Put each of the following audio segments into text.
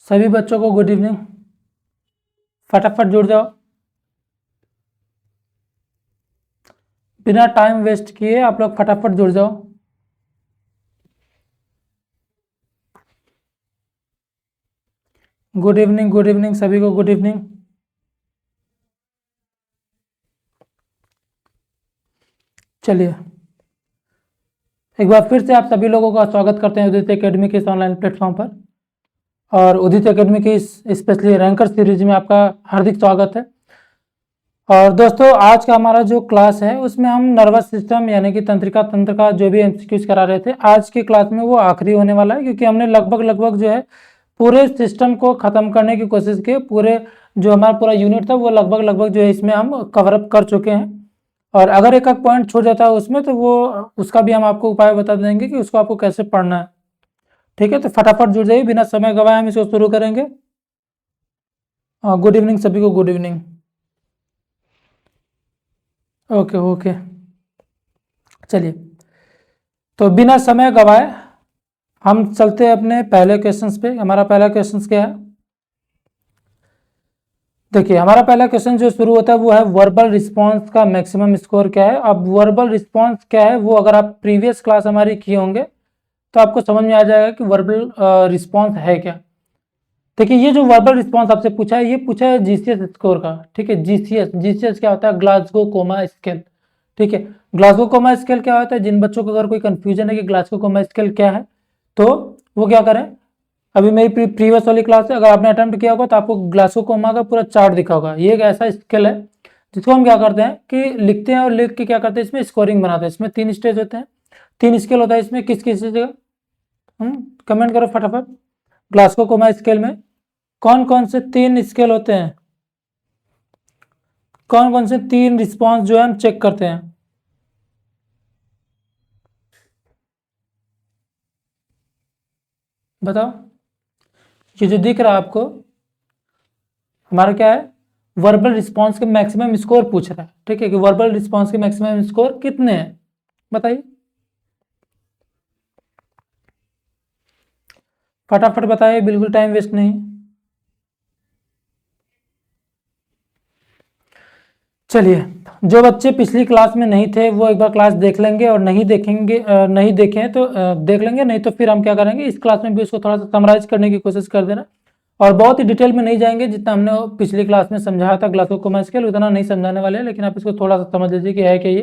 सभी बच्चों को गुड इवनिंग। फटाफट जुड़ जाओ, बिना टाइम वेस्ट किए आप लोग फटाफट जुड़ जाओ। गुड इवनिंग सभी को गुड इवनिंग। चलिए एक बार फिर से आप सभी लोगों का स्वागत करते हैं उदित एकेडमी के इस ऑनलाइन प्लेटफॉर्म पर। और उदित एकेडमी की इस स्पेशली रैंकर सीरीज में आपका हार्दिक स्वागत है। और दोस्तों आज का हमारा जो क्लास है उसमें हम नर्वस सिस्टम यानी कि तंत्रिका तंत्र का जो भी एमसीक्यूज करा रहे थे, आज की क्लास में वो आखिरी होने वाला है, क्योंकि हमने लगभग जो है पूरे सिस्टम को ख़त्म करने की कोशिश की। पूरे जो हमारा पूरा यूनिट था वो लगभग जो है इसमें हम कवर अप कर चुके हैं। और अगर एक एक पॉइंट छूट जाता है उसमें तो वो उसका भी हम आपको उपाय बता देंगे कि उसको आपको कैसे पढ़ना है। ठीक है, तो फटाफट जुड़ जाइए, बिना समय गवाए हम इसको शुरू करेंगे। गुड इवनिंग सभी को, गुड इवनिंग। ओके ओके, चलिए तो बिना समय गवाए हम चलते हैं अपने पहले क्वेश्चंस पे। हमारा पहला क्वेश्चन क्या है? देखिए हमारा पहला क्वेश्चन जो शुरू होता है वो है वर्बल रिस्पांस का मैक्सिमम स्कोर क्या है। अब वर्बल रिस्पांस क्या है वो अगर आप प्रीवियस क्लास हमारी किए होंगे तो आपको समझ में आ जाएगा कि वर्बल रिस्पांस है क्या। देखिए ये जो वर्बल रिस्पांस आपसे पूछा है, ये पूछा है जीसीएस स्कोर का। ठीक है, जीसीएस क्या होता है? Glasgow coma scale. ठीक है, ग्लासगो कोमा स्केल क्या होता है? जिन बच्चों को अगर कोई कंफ्यूजन है कि ग्लासगो कोमा स्केल क्या है तो वो क्या करें, अभी मेरी प्रीवियस वाली क्लास है, अगर आपने अटेम्प्ट किया होगा तो आपको ग्लासगो कोमा का पूरा चार्ट दिखा होगा। ये एक ऐसा स्केल है जिसको हम क्या करते हैं कि लिखते हैं और लिख के क्या करते हैं इसमें स्कोरिंग बनाते हैं। इसमें 3 स्टेज होते हैं, 3 स्केल होता है इसमें। किस किस जगह कमेंट करो फटाफट। ग्लासगो कोमा स्केल में कौन कौन से 3 स्केल होते हैं, कौन कौन से 3 रिस्पॉन्स जो है हम चेक करते हैं? बताओ। ये जो दिख रहा है आपको हमारा क्या है? वर्बल रिस्पॉन्स के मैक्सिमम स्कोर पूछ रहा है। ठीक है, कि वर्बल रिस्पॉन्स के मैक्सिमम स्कोर कितने हैं बताइए, फटाफट बताइए, बिल्कुल टाइम वेस्ट नहीं। चलिए जो बच्चे पिछली क्लास में नहीं थे वो एक बार क्लास देख लेंगे, और नहीं देखेंगे नहीं देखें तो देख लेंगे, नहीं तो फिर हम क्या करेंगे इस क्लास में भी उसको थोड़ा सा समराइज करने की कोशिश कर देना। और बहुत ही डिटेल में नहीं जाएंगे, जितना हमने पिछली क्लास में समझाया था ग्लासगो कोमा स्केल उतना नहीं समझाने वाले हैं, लेकिन आप इसको थोड़ा सा समझ लीजिए कि है क्या ये।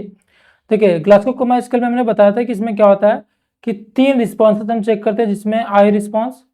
देखिए ग्लासगो कोमा स्केल में हमने बताया था कि इसमें क्या होता है कि 3 रिस्पॉन्सेज हम चेक करते हैं, जिसमें आई रिस्पॉन्स,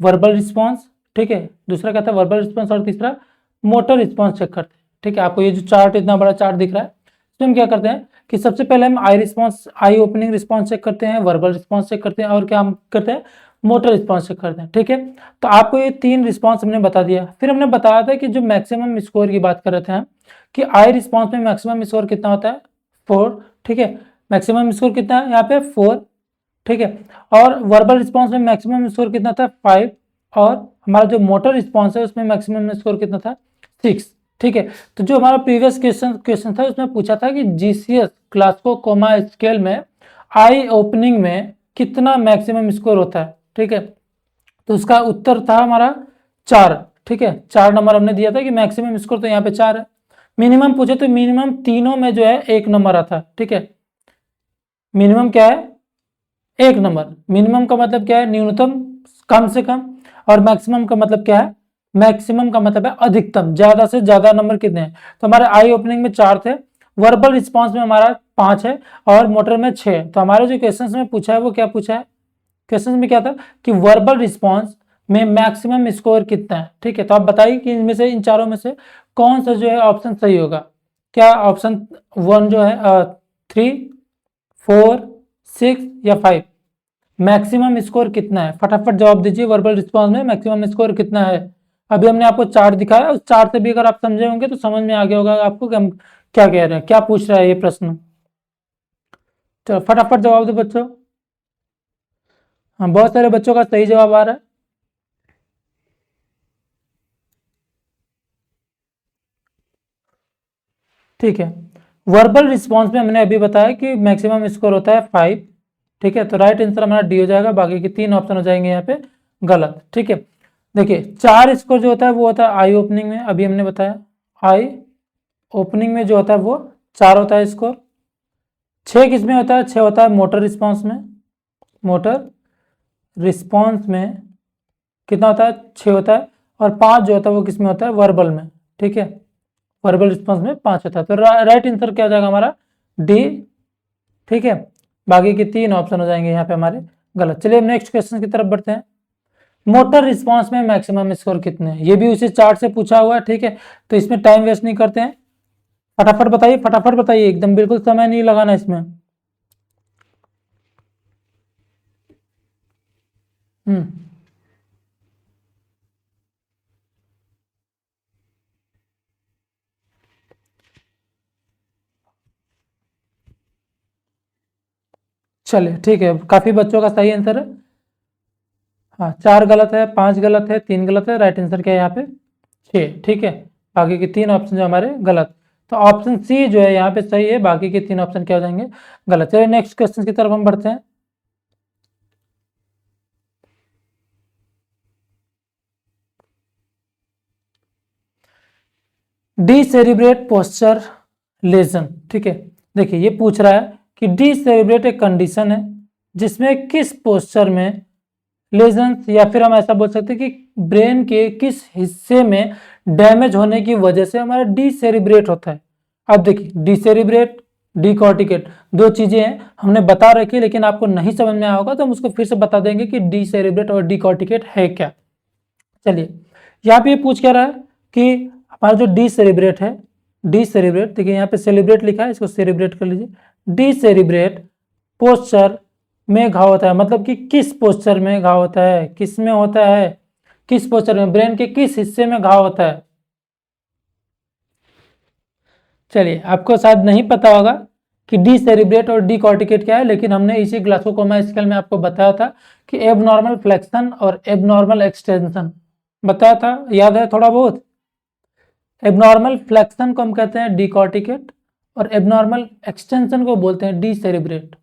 वर्बल रिस्पॉन्स, ठीक है, दूसरा क्या था वर्बल रिस्पॉन्स, और तीसरा मोटर रिस्पॉन्स चेक करते हैं। ठीक है, आपको ये जो चार्ट इतना बड़ा चार्ट दिख रहा है इसमें हम क्या करते हैं कि सबसे पहले हम I response, I opening response check करते हैं, वर्बल रिस्पॉन्स चेक करते हैं, और क्या हम करते हैं मोटर रिस्पॉन्स चेक करते हैं। ठीक है, तो आपको ये 3 रिस्पॉन्स हमने बता दिया। फिर हमने बताया था कि जो मैक्सिमम स्कोर की बात कर रहे थे हम कि आई रिस्पॉन्स में मैक्सिमम स्कोर कितना होता है 4। ठीक है, मैक्सिमम स्कोर कितना है यहाँ पे 4। ठीक है, और वर्बल रिस्पॉन्स में मैक्सिमम स्कोर कितना था 5, और हमारा जो मोटर रिस्पॉन्स है उसमें मैक्सिमम स्कोर कितना था 6। ठीक है, तो जो हमारा प्रीवियस क्वेश्चन था उसमें पूछा था कि जीसीएस ग्लासगो कोमा स्केल में आई ओपनिंग में कितना मैक्सिमम स्कोर होता है। ठीक है, तो उसका उत्तर था हमारा 4। ठीक है, 4 नंबर हमने दिया था कि मैक्सिमम स्कोर तो यहाँ पे 4 है। मिनिमम पूछे तो मिनिमम तीनों में जो है 1 नंबर आता है। ठीक है, मिनिमम क्या है 1 नंबर। मिनिमम का मतलब क्या है न्यूनतम, कम से कम, और मैक्सिमम का मतलब क्या है, मैक्सिमम का मतलब है अधिकतम, ज्यादा से ज्यादा नंबर कितने हैं। तो हमारे आई ओपनिंग में 4 थे, वर्बल रिस्पॉन्स में हमारा 5 है, और मोटर में 6 है। तो हमारे जो क्वेश्चन में पूछा है वो क्या पूछा है, क्वेश्चन में क्या था कि वर्बल रिस्पॉन्स में मैक्सिमम स्कोर कितना है। ठीक है, तो आप बताइए कि इनमें से, इन चारों में से कौन सा जो है ऑप्शन सही होगा। क्या ऑप्शन 1 जो है 3, 4, 6 या 5, मैक्सिमम स्कोर कितना है? फटाफट जवाब दीजिए, वर्बल रिस्पॉन्स में मैक्सिमम स्कोर कितना है। अभी हमने आपको चार्ट दिखाया, उस चार्ट से भी अगर आप समझे होंगे तो समझ में आ गया होगा आपको कि हम क्या कह रहे हैं, क्या पूछ रहा है ये प्रश्न। चलो फटाफट जवाब दो बच्चों। हाँ, बहुत सारे बच्चों का सही जवाब आ रहा है। ठीक है, वर्बल रिस्पॉन्स में हमने अभी बताया कि मैक्सिमम स्कोर होता है 5। ठीक है, तो राइट आंसर हमारा डी हो जाएगा, बाकी के 3 ऑप्शन हो जाएंगे यहाँ पे गलत। ठीक है, देखिए 4 स्कोर जो होता है वो होता है आई ओपनिंग में, अभी हमने बताया आई ओपनिंग में जो होता है वो 4 होता है स्कोर। 6 किस में होता है? 6 होता है मोटर रिस्पॉन्स में। मोटर रिस्पॉन्स में कितना होता है? 6 होता है। और 5 जो होता है वो किस में होता है? वर्बल में। ठीक है, वर्बल रिस्पॉन्स में 5 होता है। तो राइट आंसर क्या हो जाएगा हमारा? डी। ठीक है, बाकी के 3 ऑप्शन हो जाएंगे यहाँ पे हमारे गलत। चलिए नेक्स्ट क्वेश्चन की तरफ बढ़ते हैं। मोटर रिस्पांस में मैक्सिमम स्कोर कितने हैं? ये भी उसी चार्ट से पूछा हुआ है। ठीक है, तो इसमें टाइम वेस्ट नहीं करते हैं, फटाफट बताइए, फटाफट बताइए, एकदम बिल्कुल समय नहीं लगाना इसमें। चलिए ठीक है, काफी बच्चों का सही आंसर है। हाँ, 4 गलत है, 5 गलत है, 3 गलत है। राइट आंसर क्या है यहाँ पे? 6। ठीक है, बाकी के 3 ऑप्शन जो हमारे गलत। तो ऑप्शन सी जो है यहाँ पे सही है, बाकी के 3 ऑप्शन क्या हो जाएंगे? गलत। चलिए नेक्स्ट क्वेश्चन की तरफ हम बढ़ते हैं। डीसेरिब्रेट पोस्चर लेजन। ठीक है, देखिए ये पूछ रहा है कि डीसेरिब्रेट एक कंडीशन है जिसमें किस पोस्चर में लेजन, या फिर हम ऐसा बोल सकते हैं कि ब्रेन के किस हिस्से में डैमेज होने की वजह से हमारा डीसेरिब्रेट होता है। अब देखिए डीसेरिब्रेट, डीकॉर्टिकेट, दो चीजें हैं, हमने बता रखी, लेकिन आपको नहीं समझ में आया होगा तो हम उसको फिर से बता देंगे कि डीसेरिब्रेट और डीकॉर्टिकेट है क्या। चलिए, यहाँ पे पूछ क्या रहा है कि हमारा जो डीसेरिब्रेट है, डीसेरिब्रेट, देखिए यहाँ पे सेलिब्रेट लिखा है, इसको सेलिब्रेट कर लीजिए। डीसेरिब्रेट पोस्चर में घाव होता है, मतलब कि किस पोस्चर में घाव होता है? किस में होता है? किस पोस्चर में? ब्रेन के किस हिस्से में घाव होता है? चलिए, आपको शायद नहीं पता होगा कि डीसेरिब्रेट और डीकॉर्टिकेट क्या है, लेकिन हमने इसी ग्लासोकोमा स्केल में आपको बताया था कि एबनॉर्मल फ्लेक्शन और एबनॉर्मल एक्सटेंशन बताया था, याद है थोड़ा बहुत? एबनॉर्मल फ्लेक्शन को हम कहते हैं डीकॉर्टिकेट और एबनॉर्मल एक्सटेंशन को बोलते हैं डीसेरिब्रेट।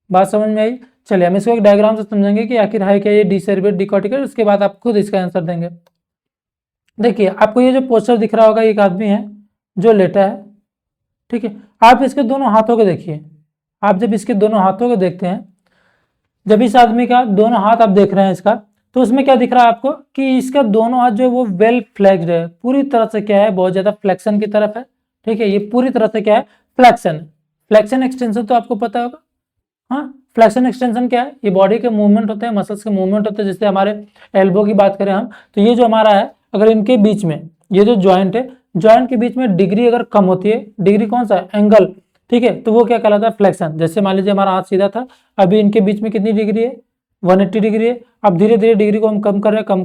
बात समझ में आई? चलिए हम इसको एक डायग्राम से समझेंगे कि आखिर है क्या ये डीसेरिब्रेट डीकॉर्टिकेट, उसके बाद आप खुद इसका आंसर देंगे। देखिए आपको ये जो पोस्टर दिख रहा होगा, एक आदमी है जो लेटा है। ठीक है, आप इसके दोनों हाथों को देखिए। आप जब इसके दोनों हाथों को देखते हैं, जब इस आदमी का दोनों हाथ आप देख रहे हैं इसका, तो उसमें क्या दिख रहा है आपको कि इसका दोनों हाथ जो है वो वेल फ्लेक्स्ड है, पूरी तरह से क्या है, बहुत ज्यादा फ्लेक्शन की तरफ है। ठीक है, ये पूरी तरह से क्या है? फ्लेक्शन। फ्लेक्शन एक्सटेंशन तो आपको पता होगा। हाँ, फ्लेक्शन एक्सटेंशन क्या है? ये बॉडी के मूवमेंट होते हैं, मसल्स के मूवमेंट होते हैं। जैसे हमारे एल्बो की बात करें हम, तो ये जो हमारा है, अगर इनके बीच में ये जो जॉइंट है, जॉइंट के बीच में डिग्री अगर कम होती है, डिग्री कौन सा है? एंगल। ठीक है, तो वो क्या कहलाता है? फ्लेक्शन। जैसे मान लीजिए हमारा हाथ सीधा था, अभी इनके बीच में कितनी डिग्री है? 180 डिग्री है। अब धीरे धीरे डिग्री को हम कम कर रहे हैं, कम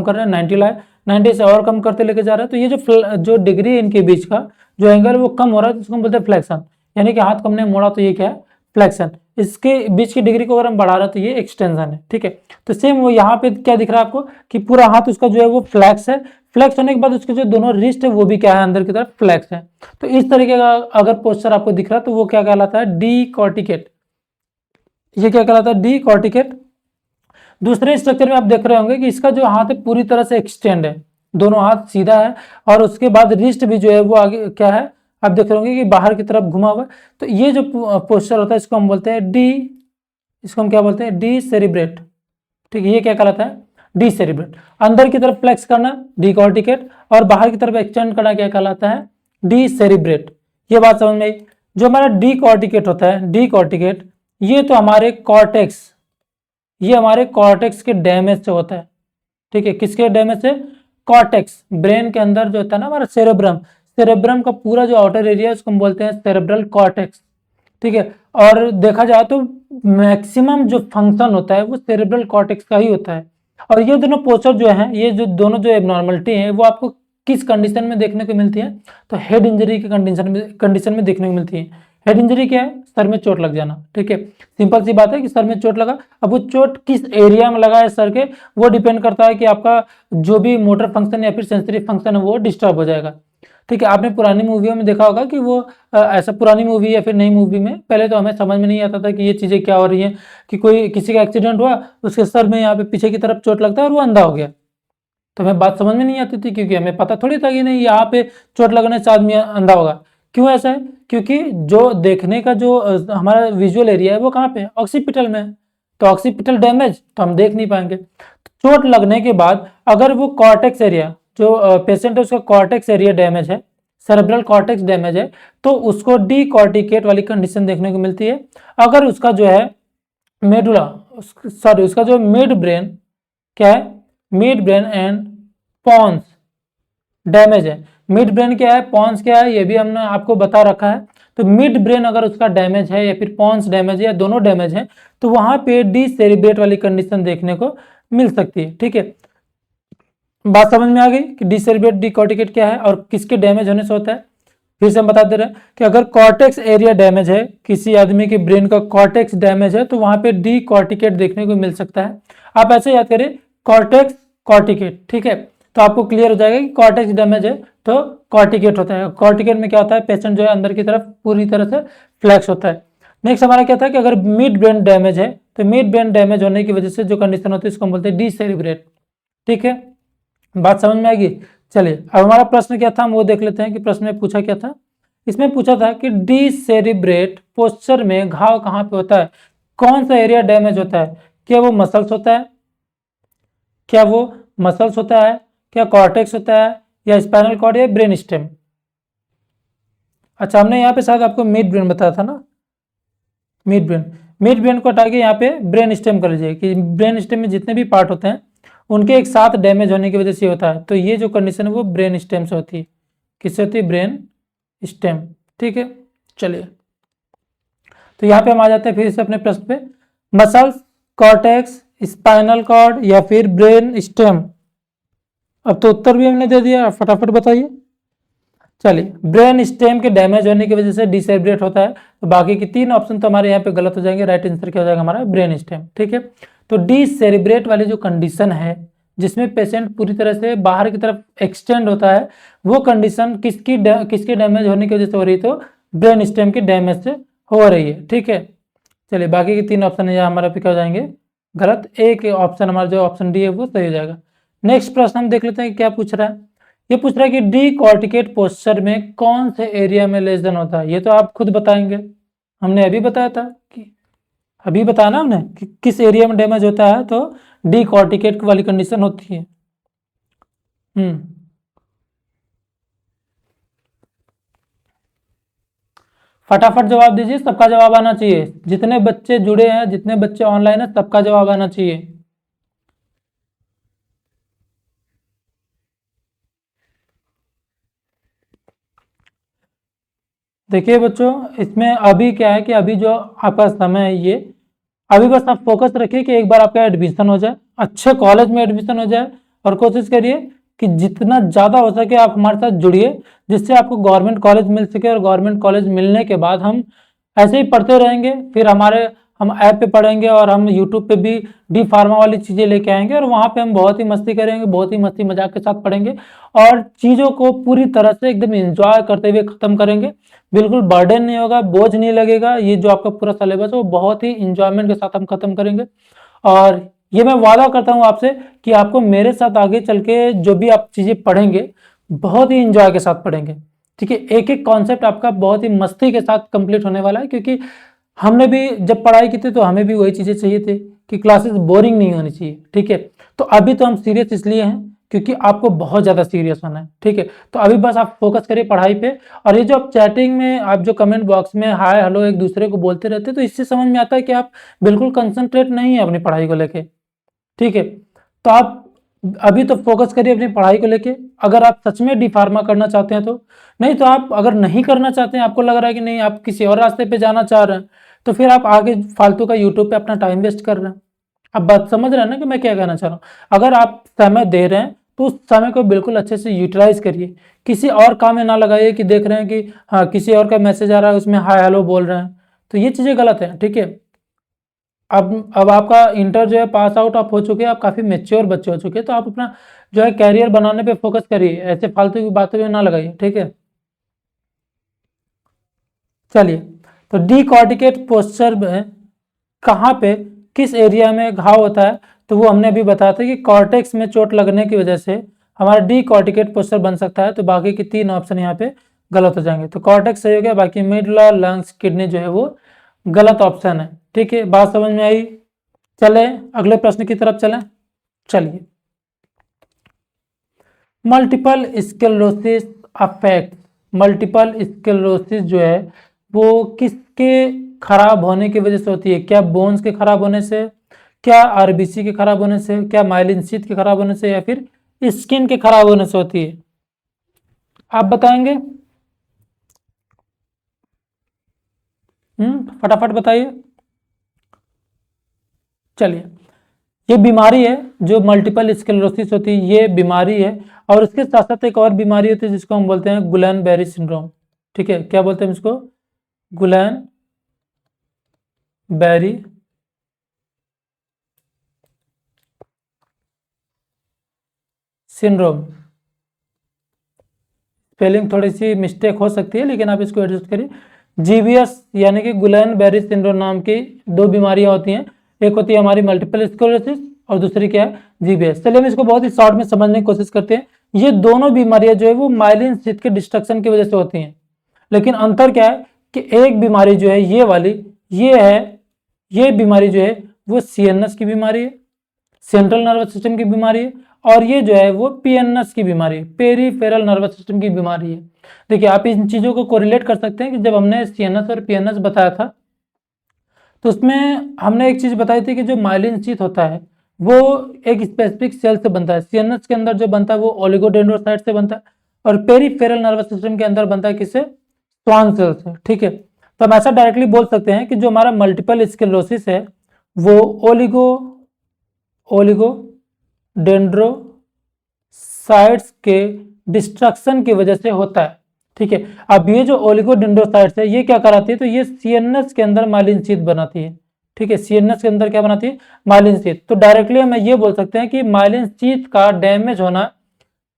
कर रहे हैं, 90 लाए, 90 से और कम करते लेके जा रहे हैं। तो ये जो डिग्री है इनके बीच का, जो एंगल वो कम हो रहा है, जिसको हम बोलते हैं फ्लेक्शन। यानी कि हाथ को हमने मोड़ा तो ये क्या है? फ्लेक्शन। इसके बीच की डिग्री को अगर हम बढ़ा रहे हैं तो ये एक्सटेंशन है। ठीक है, तो सेम वो यहाँ पे क्या दिख रहा है आपको कि पूरा हाथ उसका जो है वो फ्लैक्स है। फ्लैक्स होने के बाद उसके जो दोनों रिस्ट है वो भी क्या है? अंदर की तरफ फ्लैक्स है। तो इस तरीके का अगर पोस्चर आपको दिख रहा है तो वो क्या कहलाता है? डीकॉर्टिकेट। ये क्या कहलाता है? डीकॉर्टिकेट। दूसरे स्ट्रक्चर में आप देख रहे होंगे कि इसका जो हाथ है पूरी तरह से एक्सटेंड है, दोनों हाथ सीधा है, और उसके बाद रिस्ट भी जो है वो आगे क्या है? आप देख रहे होंगे कि बाहर की तरफ घुमा हुआ है। तो ये जो पोस्चर होता है इसको हम बोलते हैं इसको हम क्या बोलते हैं? डीसेरिब्रेट। ठीक है, ये क्या कहलाता है? डीसेरिब्रेट। अंदर की तरफ फ्लेक्स करना डीकॉर्टिकेट, और बाहर की तरफ एक्सटेंड करना क्या कहलाता है? डीसेरिब्रेट। ये बात समझ में आई? जो हमारा डीकॉर्टिकेट होता है, डीकॉर्टिकेट, ये तो हमारे कॉर्टेक्स, ये हमारे कॉर्टेक्स के डैमेज से होता है। ठीक है, किसके डैमेज से? कॉर्टेक्स। ब्रेन के अंदर जो होता है ना हमारा सेरेब्रम, सेरेब्रम का पूरा जो आउटर एरिया है उसको हम बोलते हैं सेरेब्रल कॉर्टेक्स। ठीक है, और देखा जाए तो मैक्सिमम जो फंक्शन होता है वो सेरेब्रल कॉर्टेक्स का ही होता है। और ये दोनों पोस्चर जो हैं, ये जो दोनों जो एबनॉर्मलिटी है वो आपको किस कंडीशन में देखने को मिलती है? तो हेड इंजरी के कंडीशन में देखने को मिलती है। हेड इंजरी क्या है? सर में चोट लग जाना। ठीक है, सिंपल सी बात है कि सर में चोट लगा। अब वो चोट किस एरिया में लगा है सर के, वो डिपेंड करता है कि आपका जो भी मोटर फंक्शन या फिर सेंसरी फंक्शन है वो डिस्टर्ब हो जाएगा। ठीक है, आपने पुरानी मूवियों में देखा होगा कि वो ऐसा पुरानी मूवी या फिर नई मूवी में पहले तो हमें समझ में नहीं आता था कि ये चीज़ें क्या हो रही हैं, कि कोई किसी का एक्सीडेंट हुआ, उसके सर में यहाँ पे पीछे की तरफ चोट लगता है और वो अंधा हो गया। तो हमें बात समझ में नहीं आती थी, क्योंकि हमें पता थोड़ी था कि नहीं यहाँ पे चोट लगने से आदमी अंधा होगा। क्यों ऐसा है? क्योंकि जो देखने का जो हमारा विजुअल एरिया है वो कहाँ पे है? ऑक्सीपिटल में है। तो ऑक्सीपिटल डैमेज तो हम देख नहीं पाएंगे। चोट लगने के बाद अगर वो कॉर्टेक्स एरिया, जो पेशेंट है उसका कॉर्टेक्स एरिया डैमेज है, सेरेब्रल कॉर्टेक्स डैमेज है, तो उसको डीकॉर्टिकेट वाली कंडीशन देखने को मिलती है। अगर उसका जो है मेडुला, सॉरी उसका जो मिड ब्रेन क्या है, mid brain and pons damage है। मिड ब्रेन क्या है, पॉन्स क्या है, ये भी हमने आपको बता रखा है। तो मिड ब्रेन अगर उसका डैमेज है या फिर पॉन्स डैमेज है या दोनों डैमेज है, तो वहां पे डिसेरिब्रेट वाली कंडीशन देखने को मिल सकती है। ठीक है, बात समझ में आ गई कि डिसेरिब्रेट डिकॉर्टिकेट क्या है और किसके डैमेज होने से होता है। फिर से हम बता दे रहे हैं कि अगर कॉर्टेक्स एरिया डैमेज है, किसी आदमी के ब्रेन का कॉर्टेक्स डैमेज है, तो वहां पे डिकॉर्टिकेट देखने को मिल सकता है। आप ऐसे याद करें, कॉर्टेक्स कॉर्टिकेट। ठीक है, तो आपको क्लियर हो जाएगा कि कॉर्टेक्स डैमेज है तो कॉर्टिकेट होता है। कॉर्टिकेट में क्या होता है, पेशेंट जो है अंदर की तरफ पूरी तरह से फ्लैक्स होता है। नेक्स्ट हमारा क्या था कि अगर मिड ब्रेन डैमेज है, तो मिड ब्रेन डैमेज होने की वजह से जो कंडीशन होती है उसको हम बोलते हैं डिसेरिब्रेट। ठीक है, बात समझ में आएगी। चलिए अब हमारा प्रश्न क्या था, हम वो देख लेते हैं कि प्रश्न में पूछा क्या था। इसमें पूछा था कि डिसेरिब्रेट पोस्चर में घाव कहाँ पे होता है, कौन सा एरिया डैमेज होता है? क्या वो मसल्स होता है, क्या वो मसल्स होता है, क्या कॉर्टेक्स होता है, या स्पाइनल कॉर्ड, या ब्रेन स्टेम? अच्छा, हमने यहाँ पे शायद आपको मिड ब्रेन बताया था ना, मिड ब्रेन। मिड ब्रेन को हटा के यहाँ पे ब्रेन स्टेम कर लीजिए कि ब्रेन स्टेम में जितने भी पार्ट होते हैं उनके एक साथ डैमेज होने की वजह से होता है। तो ये जो कंडीशन है वो ब्रेन स्टेम से होती है। किससे होती है? Brain stem. ठीक है, चलिए तो यहाँ पे हम आ जाते हैं फिर से अपने प्रश्न पे। मसल्स, कॉर्टेक्स, स्पाइनल कॉर्ड या फिर ब्रेन स्टेम? अब तो उत्तर भी हमने दे दिया, फटाफट बताइए। चलिए, ब्रेन स्टेम के डैमेज होने की वजह से डिसेब्रेट होता है, तो बाकी की तीन ऑप्शन तो हमारे यहाँ पे गलत हो जाएंगे। राइट आंसर क्या हो जाएगा हमारा? Brain stem. ठीक है, तो डिसेरिब्रेट वाली जो कंडीशन है जिसमें पेशेंट पूरी तरह से बाहर की तरफ एक्सटेंड होता है, वो कंडीशन किसके डैमेज होने की वजह से हो रही है? तो ब्रेन स्टेम के डैमेज से हो रही है। ठीक है, चलिए बाकी के तीन ऑप्शन है हमारा पिक हो जाएंगे गलत। एक ऑप्शन हमारा जो ऑप्शन डी है वो सही हो जाएगा। नेक्स्ट प्रश्न हम देख लेते हैं क्या पूछ रहा है। ये पूछ रहा है कि डीकॉर्टिकेट पोस्चर में कौन से एरिया में लेजन होता है? ये तो आप खुद बताएंगे, हमने अभी बताया था कि अभी बताया ना हमने कि किस एरिया में डैमेज होता है तो डीकॉर्टिकेट वाली कंडीशन होती है। फटाफट जवाब दीजिए, सबका जवाब आना चाहिए। जितने बच्चे जुड़े हैं, जितने बच्चे ऑनलाइन है, सबका जवाब आना चाहिए। देखिए बच्चों, इसमें अभी क्या है कि अभी जो आपका समय है ये, अभी बस आप फोकस रखिए कि एक बार आपका एडमिशन हो जाए, अच्छे कॉलेज में एडमिशन हो जाए, और कोशिश करिए कि जितना ज़्यादा हो सके आप हमारे साथ जुड़िए, जिससे आपको गवर्नमेंट कॉलेज मिल सके। और गवर्नमेंट कॉलेज मिलने के बाद हम ऐसे ही पढ़ते रहेंगे, फिर हम ऐप पे पढ़ेंगे और हम यूट्यूब पे भी डी फार्मा वाली चीज़ें लेके आएंगे, और वहाँ पे हम बहुत ही मस्ती करेंगे, बहुत ही मस्ती मजाक के साथ पढ़ेंगे, और चीज़ों को पूरी तरह से एकदम इंजॉय करते हुए ख़त्म करेंगे। बिल्कुल बर्डन नहीं होगा, बोझ नहीं लगेगा। ये जो आपका पूरा सिलेबस है वो बहुत ही इंजॉयमेंट के साथ हम खत्म करेंगे। और ये मैं वादा करता हूँ आपसे कि आपको मेरे साथ आगे चल के जो भी आप चीज़ें पढ़ेंगे बहुत ही इंजॉय के साथ पढ़ेंगे। ठीक है, एक एक कॉन्सेप्ट आपका बहुत ही मस्ती के साथ कंप्लीट होने वाला है, क्योंकि हमने भी जब पढ़ाई की थी तो हमें भी वही चीज़ें चाहिए थी कि क्लासेस बोरिंग नहीं होनी चाहिए। ठीक है, तो अभी तो हम सीरियस इसलिए हैं क्योंकि आपको बहुत ज़्यादा सीरियस होना है। ठीक है, तो अभी बस आप फोकस करिए पढ़ाई पे। और ये जो आप चैटिंग में, आप जो कमेंट बॉक्स में हाय हेलो एक दूसरे को बोलते रहते हैं, तो इससे समझ में आता है कि आप बिल्कुल कंसंट्रेट नहीं है अपनी पढ़ाई को लेके। ठीक है, तो आप अभी तो फोकस करिए अपनी पढ़ाई को लेके। अगर आप सच में डी फार्मा करना चाहते हैं तो, नहीं तो आप अगर नहीं करना चाहते हैं, आपको लग रहा है कि नहीं आप किसी और रास्ते पे जाना चाह रहे हैं, तो फिर आप आगे फालतू का यूट्यूब पे अपना टाइम वेस्ट कर रहे हैं। आप बात समझ रहे हैं ना कि मैं क्या कहना चाह रहा हूँ? अगर आप समय दे रहे हैं तो उस समय को बिल्कुल अच्छे से यूटिलाइज करिए, किसी और काम में ना लगाइए कि देख रहे हैं कि हाँ किसी और का मैसेज आ रहा है उसमें हाय हेलो बोल रहे हैं, तो ये चीज़ें गलत है। ठीक है, अब आपका इंटर जो है पास आउट आप हो चुके हैं, आप काफ़ी मेच्योर बच्चे हो चुके हैं, तो आप अपना जो है कैरियर बनाने पे फोकस करिए, ऐसे फालतू की बातों में ना लगाइए, ठीक है। चलिए, तो डीकॉर्टिकेट पोस्चर में कहाँ पे किस एरिया में घाव होता है, तो वो हमने अभी बताया था कि कॉर्टेक्स में चोट लगने की वजह से हमारा डीकॉर्टिकेट पोस्चर बन सकता है। तो बाकी की 3 ऑप्शन यहाँ पे गलत हो जाएंगे। तो कॉर्टेक्स सही हो गया, बाकी मिडला, लंग्स, किडनी जो है वो गलत ऑप्शन है, ठीक है। बात समझ में आई? चले अगले प्रश्न की तरफ चलें। चलिए, multiple sclerosis affect, multiple sclerosis जो है वो किसके खराब होने की वजह से होती है? क्या बोन्स के खराब होने से, क्या आरबीसी के खराब होने से, क्या माइलिन शीथ के खराब होने से, या फिर स्किन के खराब होने से होती है? आप बताएंगे? फटाफट बताइए। चलिए, ये बीमारी है जो मल्टीपल स्क्लेरोसिस होती है, ये बीमारी है। और उसके साथ साथ एक और बीमारी होती है जिसको हम बोलते हैं गुलैन बेरी सिंड्रोम, ठीक है। क्या बोलते हैं इसको? गुलैन बेरी सिंड्रोम। स्पेलिंग थोड़ी सी मिस्टेक हो सकती है, लेकिन आप इसको एडजस्ट करिए। जीबीएस यानी कि गुलैन बेरी सिंड्रोम नाम की 2 बीमारियां होती हैं, एक होती है हमारी मल्टीपल स्क्लेरोसिस और दूसरी क्या है? जीबीएस। चलिए हम इसको बहुत ही शॉर्ट में समझने की कोशिश करते हैं। ये दोनों बीमारियां जो है वो माइलिन शीथ के डिस्ट्रक्शन की वजह से होती हैं, लेकिन अंतर क्या है कि एक बीमारी जो है ये वाली, ये है, ये बीमारी जो है वो सीएनएस की बीमारी है, सेंट्रल नर्वस सिस्टम की बीमारी है, और ये जो है वो पीएनएस की बीमारी है, पेरीफेरल नर्वस सिस्टम की बीमारी है। देखिए, आप इन चीजों को कोरिलेट कर सकते हैं कि जब हमने सीएनएस और पीएनएस बताया था तो उसमें हमने एक चीज बताई थी कि जो माइलिन शीथ होता है वो एक स्पेसिफिक सेल से बनता है। सीएनएस के अंदर जो बनता है वो ओलिगोडेंड्रोसाइट से बनता है, और पेरीफेरल नर्वस सिस्टम के अंदर बनता है किससे? स्वान सेल से, ठीक है। तो हम ऐसा डायरेक्टली बोल सकते हैं कि जो हमारा मल्टीपल स्क्लेरोसिस है वो ओलिगो डेंड्रोसाइट्स के डिस्ट्रक्शन की वजह से होता है, ठीक है। अब ये जो ओलिगोडेंड्रोसाइट्स है ये क्या कराती है? तो ये सीएनएस के अंदर माइलिन शीथ बनाती है, ठीक है। सीएनएस के अंदर क्या बनाती है? Myelin sheath. तो डायरेक्टली हम ये बोल सकते हैं कि माइलिन शीथ का डैमेज होना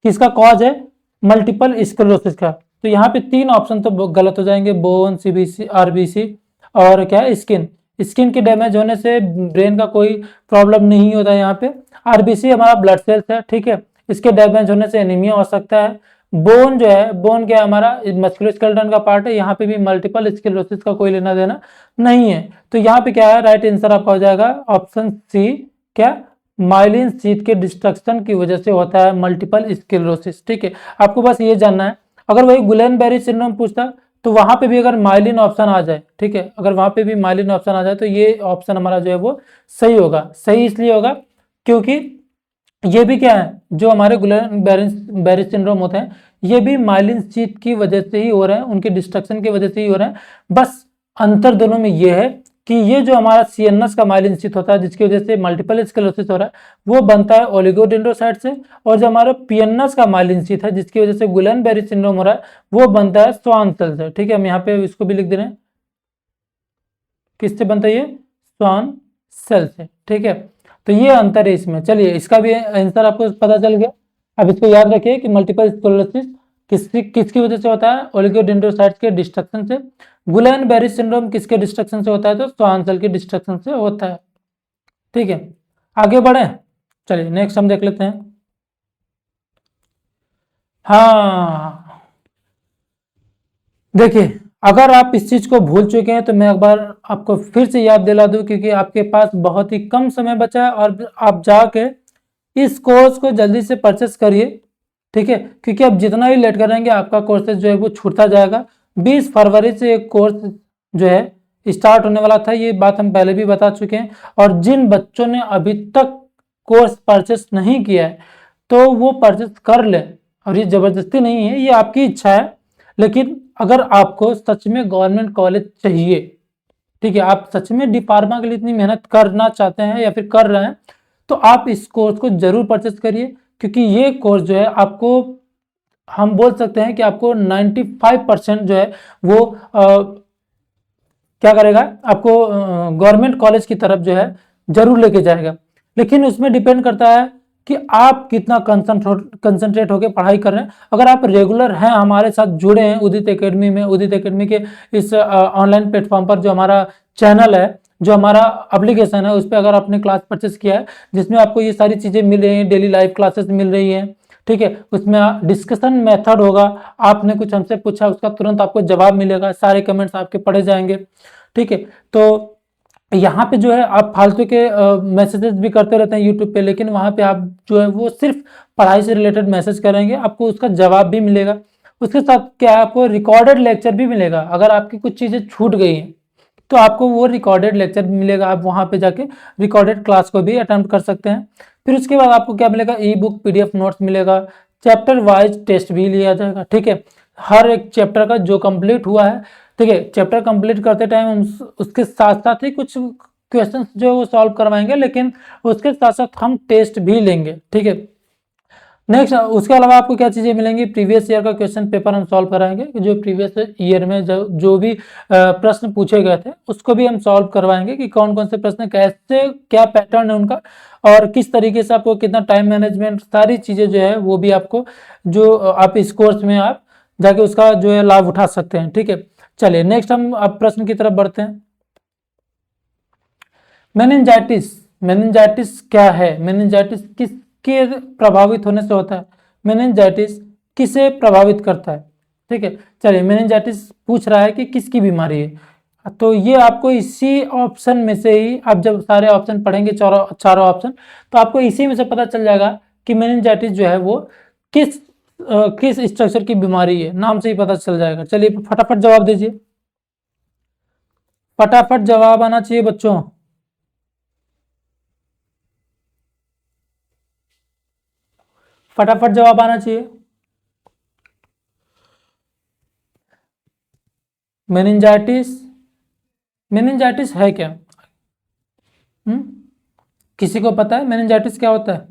किसका कॉज है? मल्टीपल स्क्लेरोसिस का। तो यहाँ पे 3 ऑप्शन तो गलत हो जाएंगे, बोन, सीबीसी, आरबीसी और क्या है? स्किन। स्किन के डैमेज होने से ब्रेन का कोई प्रॉब्लम नहीं होता है। यहाँ पे आरबीसी हमारा ब्लड सेल्स है, ठीक है, इसके डैमेज होने से एनीमिया हो सकता है। बोन जो है, बोन क्या है? हमारा मस्कुलोस्केलेटन का पार्ट है, यहाँ पे भी मल्टीपल स्क्लेरोसिस का कोई लेना देना नहीं है। तो यहाँ पे क्या है? राइट आंसर आपका हो जाएगा ऑप्शन सी, क्या? माइलिन शीथ के डिस्ट्रक्शन की वजह से होता है मल्टीपल स्क्लेरोसिस, ठीक है। आपको बस ये जानना है। अगर वही गुलेन बेरी सिंड्रोम पूछता तो वहां पे भी अगर माइलिन ऑप्शन आ जाए, ठीक है, अगर वहां पे भी माइलिन ऑप्शन आ जाए तो ये ऑप्शन हमारा जो है वो सही होगा। सही इसलिए होगा क्योंकि ये भी क्या है? जो हमारे गुलेन बेरी सिंड्रोम होते हैं ये भी माइलिन शीथ की वजह से ही हो रहे हैं, उनके डिस्ट्रक्शन की वजह से ही हो रहे हैं। बस अंतर दोनों में ये है कि ये जो हमारा सीएनएस का माइलिन शीथ होता है जिसकी वजह से मल्टीपल स्क्लेरोसिस हो रहा है वो बनता है ओलिगोडेंड्रोसाइट से, और जो हमारा पीएनएस का माइलिन शीथ है जिसकी वजह से गुलेन बेरी सिंड्रोम हो रहा है वो बनता है स्वान सेल से, ठीक है। हम यहाँ पे इसको भी लिख दे रहे हैं, किससे बनता है ये? स्वान सेल से, ठीक है। तो ये अंतर है इसमें। चलिए, इसका भी आंसर आपको पता चल गया। अब इसको याद रखिए कि मल्टीपल स्क्लेरोसिस किसकी वजह से होता है? ओलिगोडेंड्रोसाइट्स के डिस्ट्रक्शन से। गुलेन बेरी सिंड्रोम किसके डिस्ट्रक्शन से होता है? तो स्वान सेल के डिस्ट्रक्शन से होता है, ठीक है। आगे बढ़े, चलिए नेक्स्ट हम देख लेते हैं। हाँ, देखिए, अगर आप इस चीज को भूल चुके हैं तो मैं एक बार आपको फिर से याद दिला दूं, क्योंकि आपके पास बहुत ही कम समय बचा है और आप जाके इस कोर्स को जल्दी से परचेस करिए, ठीक है, क्योंकि आप जितना ही लेट करेंगे आपका कोर्सेज जो है वो छूटता जाएगा। 20 फरवरी से एक कोर्स जो है स्टार्ट होने वाला था, ये बात हम पहले भी बता चुके हैं। और जिन बच्चों ने अभी तक कोर्स परचेस नहीं किया है तो वो परचेस कर ले, और ये जबरदस्ती नहीं है, ये आपकी इच्छा है। लेकिन अगर आपको सच में गवर्नमेंट कॉलेज चाहिए, ठीक है, आप सच में डी फार्मा के लिए इतनी मेहनत करना चाहते हैं या फिर कर रहे हैं, तो आप इस कोर्स को जरूर परचेस करिए, क्योंकि ये कोर्स जो है आपको, हम बोल सकते हैं कि आपको 95% जो है वो क्या करेगा, आपको गवर्नमेंट कॉलेज की तरफ जो है जरूर लेके जाएगा। लेकिन उसमें डिपेंड करता है कि आप कितना कंसंट्रेट होकर पढ़ाई कर रहे हैं। अगर आप रेगुलर हैं, हमारे साथ जुड़े हैं उदित एकेडमी में, उदित एकेडमी के इस ऑनलाइन प्लेटफॉर्म पर जो हमारा चैनल है, जो हमारा एप्लीकेशन है, उस पर अगर आपने क्लास परचेस किया है, जिसमें आपको ये सारी चीज़ें मिल रही हैं, डेली लाइव क्लासेस मिल रही हैं, ठीक है, उसमें डिस्कशन मेथड होगा, आपने कुछ हमसे पूछा उसका तुरंत आपको जवाब मिलेगा, सारे कमेंट्स आपके पढ़े जाएंगे, ठीक है। तो यहाँ पे जो है आप फालतू के मैसेजेस भी करते रहते हैं यूट्यूब पे, लेकिन वहाँ पे आप जो है वो सिर्फ पढ़ाई से रिलेटेड मैसेज करेंगे, आपको उसका जवाब भी मिलेगा। उसके साथ क्या है, आपको रिकॉर्डेड लेक्चर भी मिलेगा। अगर आपकी कुछ चीज़ें छूट गई हैं तो आपको वो रिकॉर्डेड लेक्चर भी मिलेगा, आप वहाँ पे जाके रिकॉर्डेड क्लास को भी अटेम्प्ट कर सकते हैं। फिर उसके बाद आपको क्या मिलेगा, ई बुक PDF नोट्स मिलेगा, चैप्टर वाइज टेस्ट भी लिया जाएगा, ठीक है। हर एक चैप्टर का जो कंप्लीट हुआ है, ठीक है, चैप्टर कंप्लीट करते टाइम हम उसके साथ साथ ही कुछ क्वेश्चंस जो है वो सॉल्व करवाएंगे, लेकिन उसके साथ साथ हम टेस्ट भी लेंगे, ठीक है। नेक्स्ट उसके अलावा आपको क्या चीज़ें मिलेंगी, प्रीवियस ईयर का क्वेश्चन पेपर हम सॉल्व कराएंगे, कि जो प्रीवियस ईयर में जो भी प्रश्न पूछे गए थे उसको भी हम सॉल्व करवाएंगे, कि कौन कौन से प्रश्न कैसे, क्या पैटर्न है उनका, और किस तरीके से आपको कितना टाइम मैनेजमेंट, सारी चीज़ें जो है वो भी आपको, जो आप इस कोर्स में आप जाके उसका जो है लाभ उठा सकते हैं, ठीक है। चलिए नेक्स्ट हम अब प्रश्न की तरफ बढ़ते हैं। मेनिंजाइटिस, मेनिंजाइटिस क्या है, मेनिंजाइटिस किसके प्रभावित होने से होता है, मेनिंजाइटिस किसे प्रभावित करता है, ठीक है। चलिए मेनिंजाइटिस पूछ रहा है कि किसकी बीमारी है, तो ये आपको इसी ऑप्शन में से ही, आप जब सारे ऑप्शन पढ़ेंगे, चारों ऑप्शन, तो आपको इसी में से पता चल जाएगा कि मेनिंजाइटिस जो है वो किस किस स्ट्रक्चर की बीमारी है, नाम से ही पता चल जाएगा। चलिए फटाफट जवाब दीजिए, फटाफट जवाब आना चाहिए बच्चों। फटाफट जवाब आना चाहिए। मेनिंजाइटिस, मेनिंजाइटिस है क्या? हम्म, किसी को पता है मेनिंजाइटिस क्या होता है?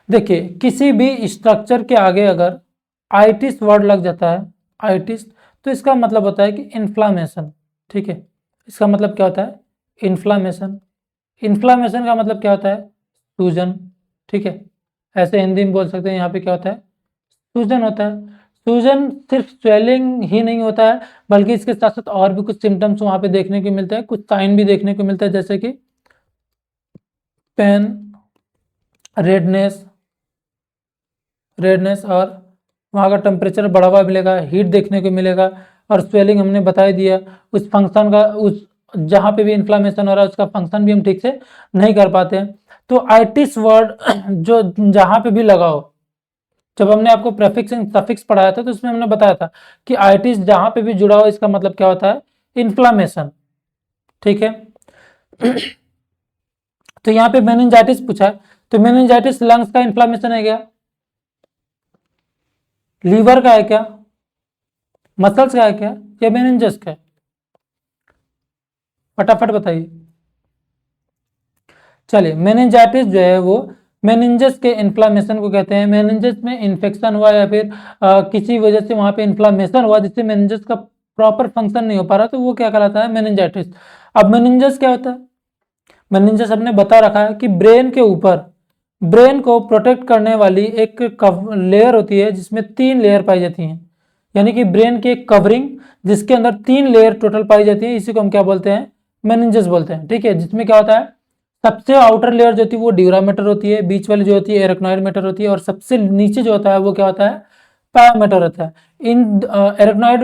देखिए, किसी भी स्ट्रक्चर के आगे अगर आइटिस वर्ड लग जाता है, आइटिस, तो इसका मतलब होता है कि इन्फ्लामेशन, ठीक है। इसका मतलब क्या होता है, इन्फ्लामेशन। इन्फ्लामेशन का मतलब क्या होता है, सूजन, ठीक है। ऐसे हिंदी में बोल सकते हैं, यहाँ पे क्या होता है, सूजन होता है। सूजन सिर्फ स्वेलिंग ही नहीं होता है, बल्कि इसके साथ साथ और भी कुछ सिम्टम्स वहाँ पे देखने को मिलते हैं, कुछ साइन भी देखने को मिलता है, जैसे कि पेन, रेडनेस, और वहाँ का टेम्परेचर बढ़ा हुआ मिलेगा, हीट देखने को मिलेगा, और स्वेलिंग हमने बता ही दिया। उस फंक्शन का, उस जहाँ पे भी इन्फ्लामेशन हो रहा है उसका फंक्शन भी हम ठीक से नहीं कर पाते हैं। तो आइटिस वर्ड जो जहाँ पे भी लगा हो, जब हमने आपको प्रेफिक्स एंड सफिक्स पढ़ाया था तो उसमें हमने बताया था कि आइटिस जहाँ पे भी जुड़ा हो इसका मतलब क्या होता है, इन्फ्लामेशन, ठीक है। तो यहाँ पे मेनिंजाइटिस पूछा है, तो मेनिंजाइटिस लंग्स का इन्फ्लामेशन है क्या, लीवर का है क्या, मसल्स का है क्या, या मेनिंजस का है? फटाफट बताइए। चलिए मेनिंजाइटिस जो है वो मेनिंजस के इन्फ्लामेशन को कहते हैं। मेनिंजस में इन्फेक्शन हुआ या फिर किसी वजह से वहां पे इन्फ्लामेशन हुआ जिससे मेनिंजस का प्रॉपर फंक्शन नहीं हो पा रहा, तो वो क्या कहलाता है, मेनिंजाइटिस। अब मेनिंजस क्या होता है, मेनिंजस हमने बता रखा है कि ब्रेन के ऊपर, ब्रेन को प्रोटेक्ट करने वाली एक लेयर होती है जिसमें 3 लेयर पाई जाती हैं, यानी कि ब्रेन की एक कवरिंग जिसके अंदर 3 लेयर टोटल पाई जाती है, इसी को हम क्या बोलते हैं, मेनिंजस बोलते हैं, ठीक है। जिसमें क्या होता है, सबसे आउटर लेयर जो होती है वो ड्यूरा मैटर होती है, बीच वाली जो होती है एरेक्नॉइड मैटर होती है, और सबसे नीचे जो होता है वो क्या होता है, पाया मैटर होता है। इन एरेक्नॉइड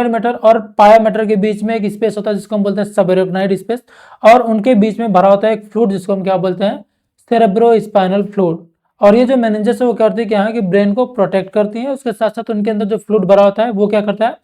मैटर और पाया मैटर के बीच में एक स्पेस होता है जिसको हम बोलते हैं सब एरेक्नॉइड स्पेस, और उनके बीच में भरा होता है एक फ्लूइड जिसको हम क्या बोलते हैं, सेरेब्रो स्पाइनल फ्लूइड। और ये जो मेनिंजस है वो करती है क्या है कि ब्रेन को प्रोटेक्ट करती है, उसके साथ साथ उनके अंदर जो फ्लूइड भरा होता है वो क्या करता है,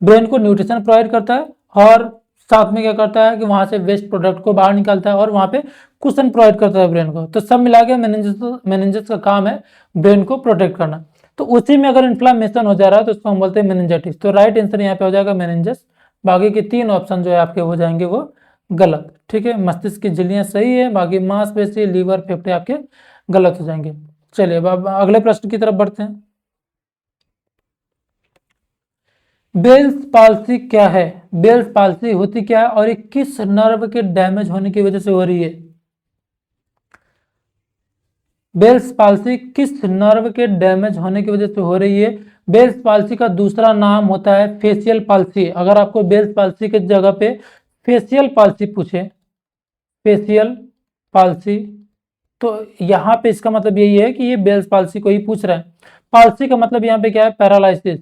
ब्रेन को न्यूट्रिशन प्रोवाइड करता है, और साथ में क्या करता है कि वहां से वेस्ट प्रोडक्ट को बाहर निकालता है, और वहां पे कुशन प्रोवाइड करता है ब्रेन को। तो सब मिला के मेनिंजस का काम है ब्रेन को प्रोटेक्ट करना। तो उसी में अगर इन्फ्लामेशन हो जा रहा है तो उसको हम बोलते हैं मेनिंजाइटिस। तो राइट आंसर यहाँ पे हो जाएगा मेनिंजस। बाकी के 3 ऑप्शन जो है आपके हो जाएंगे वो गलत, ठीक है। मस्तिष्क की झिल्लियां सही है, बाकी मांसपेशी, लीवर, फेफड़े आपके गलत हो जाएंगे। चलिए अब अगले प्रश्न की तरफ बढ़ते हैं। बेल्स पाल्सी क्या है, बेल्स पाल्सी होती क्या है और ये किस नर्व के डैमेज होने की वजह से हो रही है। बेल्स पाल्सी किस नर्व के डैमेज होने की वजह से हो रही है। बेल्स पाल्सी का दूसरा नाम होता है फेशियल पाल्सी। अगर आपको बेल्स पाल्सी की जगह पे फेशियल पाल्सी पूछे, फेशियल पाल्सी, तो यहाँ पे इसका मतलब यही है कि ये बेल्स पाल्सी को ही पूछ रहा है। पाल्सी का मतलब यहाँ पे क्या है, पैरालाइसिस,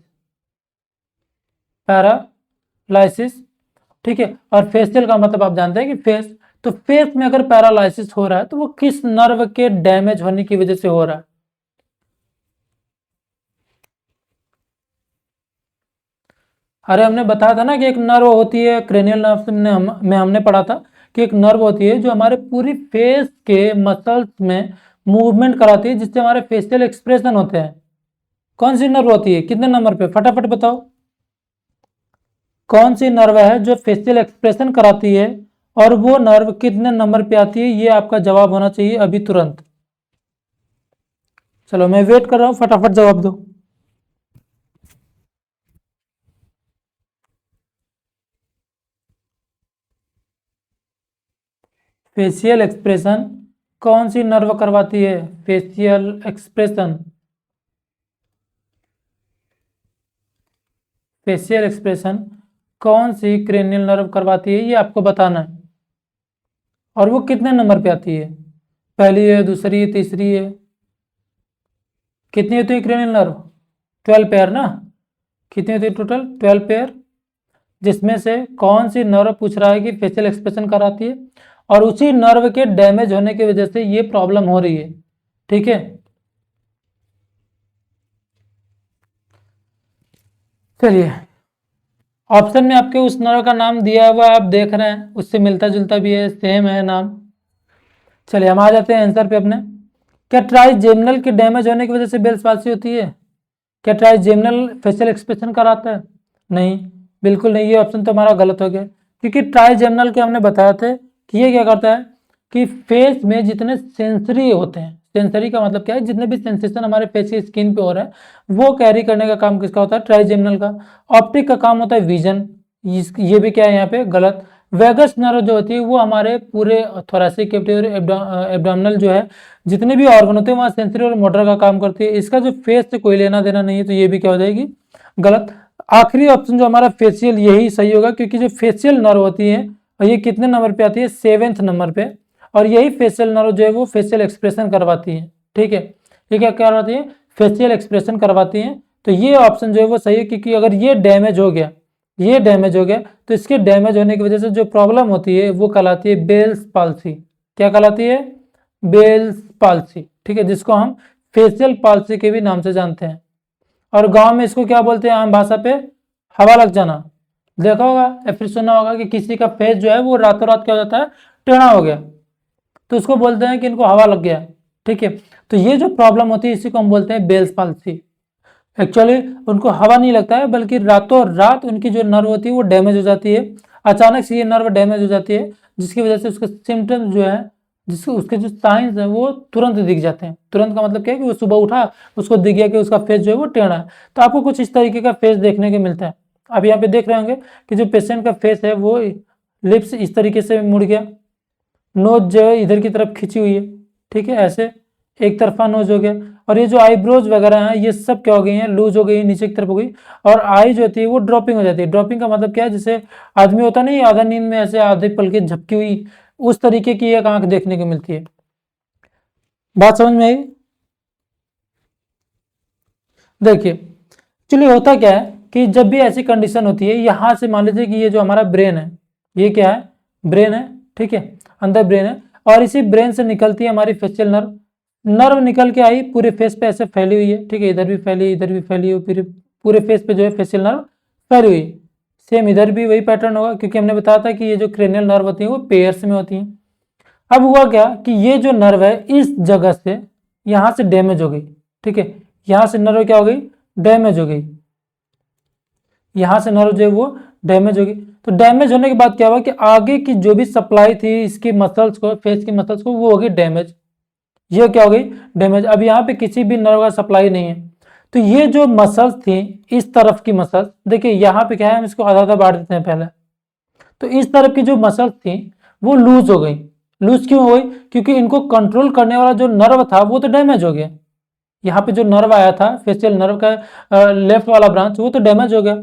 पैरालाइसिस, ठीक है। और फेशियल का मतलब आप जानते हैं कि फेस, तो फेस में अगर पैरालाइसिस हो रहा है तो वो किस नर्व के डैमेज होने की वजह से हो रहा है। अरे हमने बताया था ना कि एक नर्व होती है क्रेनियल नर्व में हमने पढ़ा था कि एक नर्व होती है जो हमारे पूरी फेस के मसल्स में मूवमेंट कराती है, जिससे हमारे फेशियल एक्सप्रेशन होते हैं। कौन सी नर्व होती है, कितने नंबर पे, फटाफट बताओ। कौन सी नर्व है जो फेशियल एक्सप्रेशन कराती है और वो नर्व कितने नंबर पे आती है, ये आपका जवाब होना चाहिए अभी तुरंत। चलो मैं वेट कर रहा हूं, फटाफट जवाब दो। फेशियल एक्सप्रेशन कौन सी नर्व करवाती है, फेशियल एक्सप्रेशन, फेशियल एक्सप्रेशन कौन सी क्रेनियल नर्व करवाती है, ये आपको बताना है। और वो कितने नंबर पे आती है, पहली है, दूसरी है, तीसरी है, कितनी होती है क्रेनियल नर्व, 12 पेयर ना, कितनी होती है टोटल, 12 पेयर, जिसमें से कौन सी नर्व पूछ रहा है कि फेशियल एक्सप्रेशन कराती है और उसी नर्व के डैमेज होने की वजह से ये प्रॉब्लम हो रही है, ठीक है। चलिए, ऑप्शन में आपके उस नर्व का नाम दिया हुआ आप देख रहे हैं, उससे मिलता जुलता भी है, सेम है नाम। चलिए हम आ जाते हैं आंसर पे अपने। क्या ट्राइजेमिनल के डैमेज होने की वजह से बेल्स पाल्सी होती है, क्या ट्राइजेमिनल फेशियल एक्सप्रेशन कराता है, नहीं, बिल्कुल नहीं, ये ऑप्शन तो हमारा गलत हो गया, क्योंकि ट्राइजेमिनल के हमने बताया थे कि ये क्या करता है कि फेस में जितने सेंसरी होते हैं, सेंसरी का मतलब क्या है, जितने भी सेंसेशन हमारे फेस की स्किन पे हो रहे हैं वो कैरी करने का काम किसका होता है, ट्राइजेमिनल का। ऑप्टिक का काम होता है विजन, ये भी क्या है यहाँ पे गलत। वेगस नर्व जो होती है वो हमारे पूरे थोरैसिक कैविटी और एब्डोमिनल जो है जितने भी ऑर्गन होते हैं वहाँ सेंसरी और मोटर का काम करती है। इसका जो फेस से कोई लेना देना नहीं है, तो ये भी क्या हो जाएगी, गलत। आखिरी ऑप्शन जो हमारा फेशियल, यही सही होगा, क्योंकि जो फेशियल नर्व होती है ये कितने नंबर पे आती है, 7वें नंबर पे, और यही फेशियल नर्व जो है वो फेशियल एक्सप्रेशन करवाती है, ठीक है। ये क्या करवाती है, फेशियल एक्सप्रेशन करवाती है। तो ये ऑप्शन जो है वो सही है, क्योंकि अगर ये डैमेज हो गया, ये डैमेज हो गया, तो इसके डैमेज होने की वजह से जो प्रॉब्लम होती है वो कहलाती है बेल्स पाल्सी। क्या कहलाती है, बेल्स पाल्सी, ठीक है, जिसको हम फेशियल पाल्सी के भी नाम से जानते हैं। और गांव में इसको क्या बोलते हैं आम भाषा पे, हवा लग जाना। देखा होगा या फिर सुना होगा कि किसी का फेस जो है वो रातों रात क्या हो जाता है, टेढ़ा हो गया, तो उसको बोलते हैं कि इनको हवा लग गया, ठीक है। तो ये जो प्रॉब्लम होती है इसी को हम बोलते हैं बेल्स पाल्सी। एक्चुअली उनको हवा नहीं लगता है, बल्कि रातों रात उनकी जो नर्व होती है वो डैमेज हो जाती है, अचानक से ये नर्व डैमेज हो जाती है, जिसकी वजह से उसके सिम्टम्स जो है, जिसको उसके जो साइंस है वो तुरंत दिख जाते हैं। तुरंत का मतलब क्या है कि वो सुबह उठा, उसको दिख गया कि उसका फेस जो है वो टेढ़ा है, तो आपको कुछ इस तरीके का फेस देखने को मिलता है। आप यहाँ पे देख रहे होंगे कि जो पेशेंट का फेस है वो लिप्स इस तरीके से मुड़ गया, नोज जो है इधर की तरफ खींची हुई है, ठीक है, ऐसे एक तरफा नोज हो गया, और ये जो आईब्रोज वगैरह हैं ये सब क्या हो गई हैं, लूज हो गई, नीचे की तरफ हो गई, और आई जो होती है वो ड्रॉपिंग हो जाती है। ड्रॉपिंग का मतलब क्या है, जैसे आदमी होता नहीं आधा नींद में ऐसे आधे पल के झपकी हुई, उस तरीके की एक आंख देखने को मिलती है। बात समझ में आई। देखिए चलिए, होता क्या है कि जब भी ऐसी कंडीशन होती है, यहाँ से मान लीजिए कि ये जो हमारा ब्रेन है, ये क्या है, ब्रेन है, ठीक है, अंदर ब्रेन है, और इसी ब्रेन से निकलती है हमारी फेशियल नर्व। नर्व निकल के आई पूरे फेस पे ऐसे फैली हुई है, ठीक है, इधर भी फैली, इधर भी फैली हुई, फिर पूरे फेस पे जो है फेशियल नर्व फैली हुई। सेम इधर भी वही पैटर्न होगा, क्योंकि हमने बताया था कि ये जो क्रेनियल नर्व होती है वो पेयर्स में होती है। अब हुआ क्या कि ये जो नर्व है इस जगह से यहाँ से डैमेज हो गई, ठीक है, यहाँ से नर्व क्या हो गई, डैमेज हो गई, यहाँ से नर्व जो है वो डैमेज होगी। तो डैमेज होने के बाद क्या हुआ कि आगे की जो भी सप्लाई थी इसकी मसल्स को, फेस की मसल्स को, वो हो गई डैमेज। ये क्या हो गई, डैमेज। अब यहाँ पे किसी भी नर्व का सप्लाई नहीं है, तो ये जो मसल्स थी, इस तरफ की मसल्स, देखिए यहाँ पे क्या है, हम इसको आधा आधा बांट देते हैं पहले। तो इस तरफ की जो मसल्स थी वो लूज हो गई। लूज क्यों हो गई? क्योंकि इनको कंट्रोल करने वाला जो नर्व था वो तो डैमेज हो गया। यहाँ पे जो नर्व आया था, फेशियल नर्व का लेफ्ट वाला ब्रांच, वो तो डैमेज हो गया।